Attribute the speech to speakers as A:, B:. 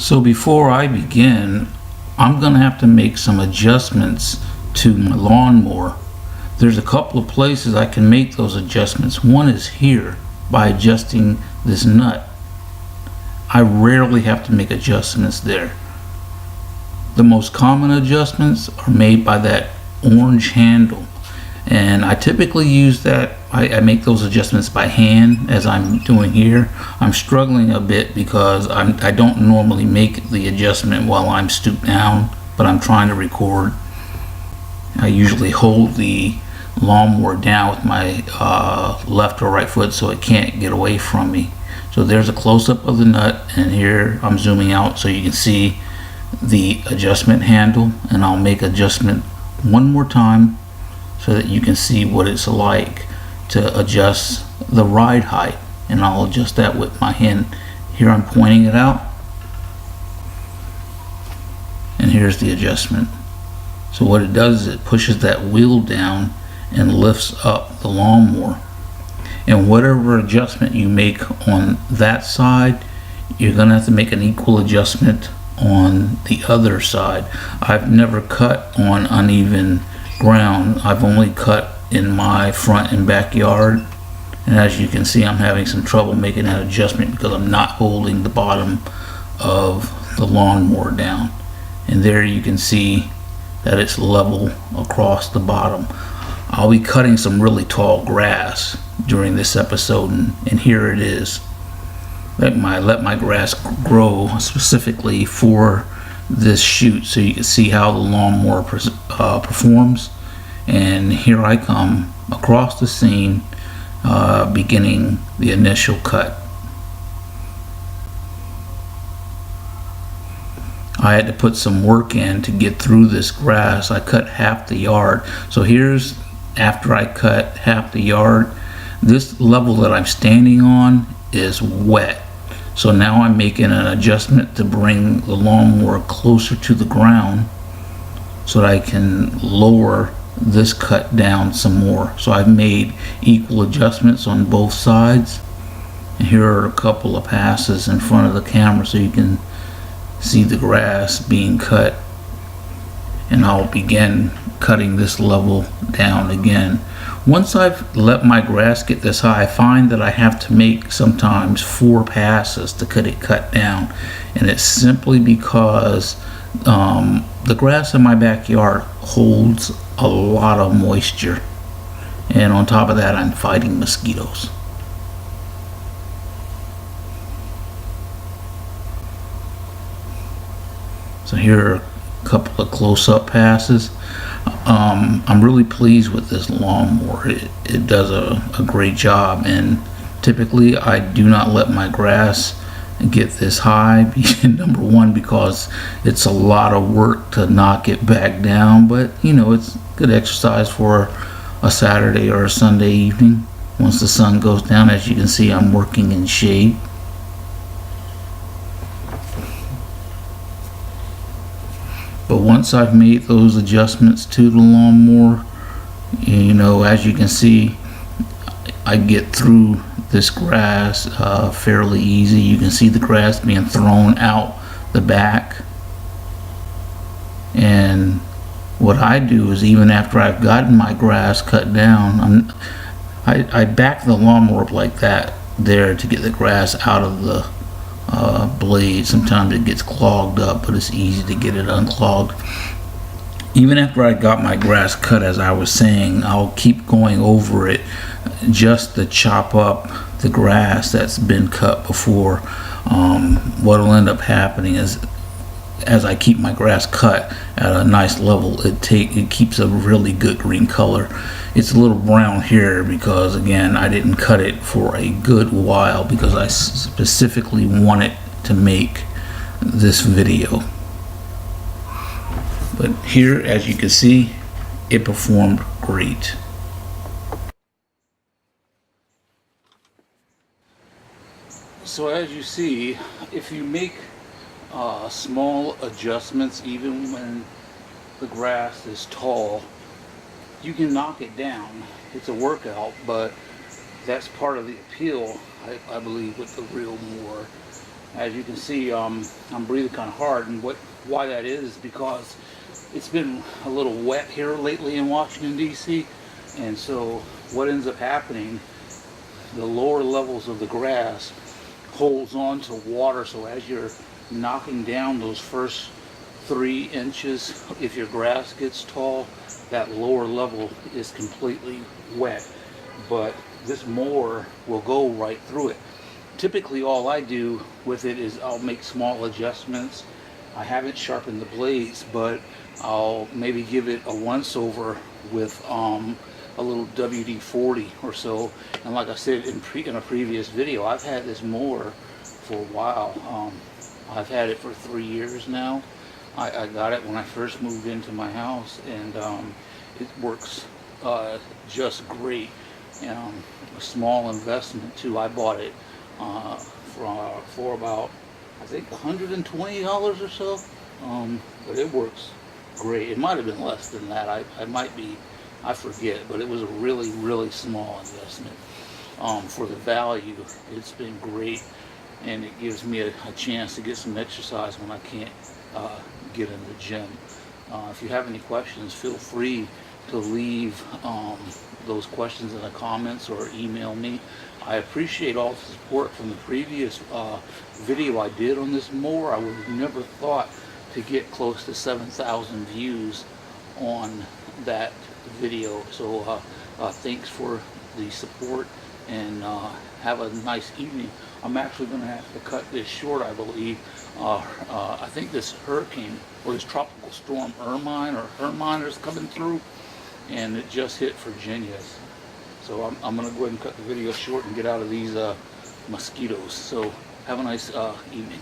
A: So before I begin, I'm going to have to make some adjustments to my lawnmower. There's a couple of places I can make those adjustments. One is here by adjusting this nut. I rarely have to make adjustments there. The most common adjustments are made by that orange handle, and I typically use that. I make those adjustments by hand, as I'm doing here. I'm struggling a bit because I don't normally make the adjustment while I'm stooped down, but I'm trying to record. I usually hold the lawnmower down with my left or right foot so it can't get away from me. So there's a close-up of the nut, and here I'm zooming out so you can see the adjustment handle, and I'll make adjustment one more time so that you can see what it's like to adjust the ride height, and I'll adjust that with my hand. Here I'm pointing it out, and here's the adjustment. So what it does is it pushes that wheel down and lifts up the lawnmower. And whatever adjustment you make on that side, you're gonna have to make an equal adjustment on the other side. I've never cut on uneven ground. I've only cut in my front and backyard, and as you can see, I'm having some trouble making that adjustment because I'm not holding the bottom of the lawnmower down. And there you can see that it's level across the bottom. I'll be cutting some really tall grass during this episode, and here it is. Let my grass grow specifically for this shoot so you can see how the lawnmower performs. And here I come across the scene, beginning the initial cut. I had to put some work in to get through this grass. I cut half the yard. So here's after I cut half the yard. This level that I'm standing on is wet. So now I'm making an adjustment to bring the lawnmower closer to the ground so that I can lower this cut down some more. So I've made equal adjustments on both sides. And here are a couple of passes in front of the camera so you can see the grass being cut. And I'll begin cutting this level down again. Once I've let my grass get this high, I find that I have to make sometimes 4 passes to get it cut down. And it's simply because the grass in my backyard holds a lot of moisture. And on top of that, I'm fighting mosquitoes. So here are a couple of close-up passes. I'm really pleased with this lawnmower. It does a great job, and typically I do not let my grass get this high. Number one, because it's a lot of work to knock it back down, but you know, it's good exercise for a Saturday or a Sunday evening. Once the sun goes down, as you can see, I'm working in shade. But once I've made those adjustments to the lawnmower, you know, as you can see, I get through this grass fairly easy. You can see the grass being thrown out the back. And what I do is, even after I've gotten my grass cut down, I back the lawnmower up like that there to get the grass out of the blade. Sometimes it gets clogged up, but it's easy to get it unclogged. Even after I got my grass cut, as I was saying, I'll keep going over it just to chop up the grass that's been cut before. What'll end up happening is, as I keep my grass cut at a nice level, it keeps a really good green color. It's a little brown here because, again, I didn't cut it for a good while because I specifically wanted to make this video. But here, as you can see, it performed great. So as you see, if you make small adjustments, even when the grass is tall, you can knock it down. It's a workout, but that's part of the appeal, I believe, with the real mower. As you can see, I'm breathing kind of hard, and why that is because it's been a little wet here lately in Washington D.C. and so what ends up happening, the lower levels of the grass holds on to water, so as you're knocking down those first 3 inches, if your grass gets tall, that lower level is completely wet. But this mower will go right through it. Typically all I do with it is I'll make small adjustments. I haven't sharpened the blades, but I'll maybe give it a once over with a little WD-40 or so. And like I said in a previous video, I've had this mower for a while. I've had it for 3 years now. I got it when I first moved into my house, and it works just great. A small investment too. I bought it for about, I think, $120 or so, but it works great. It might have been less than that. I forget, but it was a really small investment. For the value, it's been great, and it gives me a chance to get some exercise when I can't get in the gym. If you have any questions, feel free to leave those questions in the comments or email me. I appreciate all the support from the previous video I did on this mower. I would have never thought to get close to 7,000 views on that video. So thanks for the support, and have a nice evening. I'm actually going to have to cut this short, I believe. I think this hurricane, or this tropical storm Hermine is coming through, and it just hit Virginia. So I'm going to go ahead and cut the video short and get out of these mosquitoes. So have a nice evening.